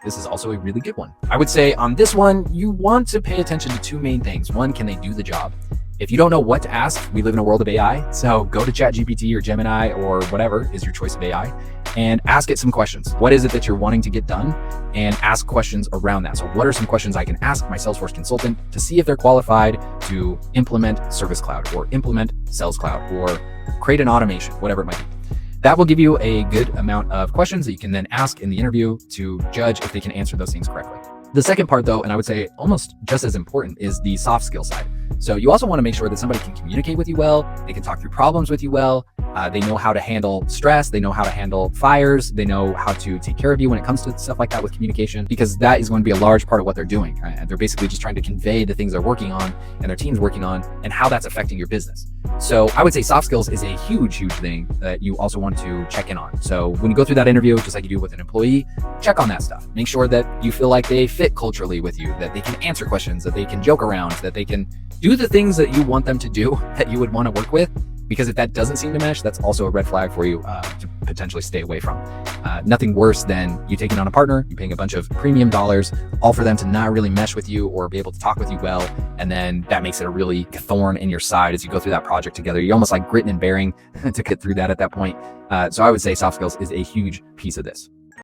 This is also a really good one. I would say on this one, you want to pay attention to two main things. One, can they do the job? If you don't know what to ask, we live in a world of AI. So go to ChatGPT or Gemini or whatever is your choice of AI and ask it some questions. What is it that you're wanting to get done? And ask questions around that. So what are some questions I can ask my Salesforce consultant to see if they're qualified to implement Service Cloud or implement Sales Cloud or create an automation, whatever it might be. That will give you a good amount of questions that you can then ask in the interview to judge if they can answer those things correctly. The second part though, and I would say almost just as important, is the soft skill side. So you also want to make sure that somebody can communicate with you well, they can talk through problems with you well, they know how to handle stress, they know how to handle fires, they know how to take care of you when it comes to stuff like that with communication, because that is going to be a large part of what they're doing. Right? They're basically just trying to convey the things they're working on and their team's working on and how that's affecting your business. So I would say soft skills is a huge thing that you also want to check in on. So when you go through that interview, just like you do with an employee, check on that stuff. Make sure that you feel like they fit culturally with you, that they can answer questions, that they can joke around, that they can do the things that you want them to do, that you would want to work with. Because if that doesn't seem to mesh, that's also a red flag for you to potentially stay away from. Nothing worse than you taking on a partner, you paying a bunch of premium dollars, all for them to not really mesh with you or be able to talk with you well. And then that makes it a really thorn in your side as you go through that project together. You're almost like gritting and bearing to get through that at that point. So I would say soft skills is a huge piece of this.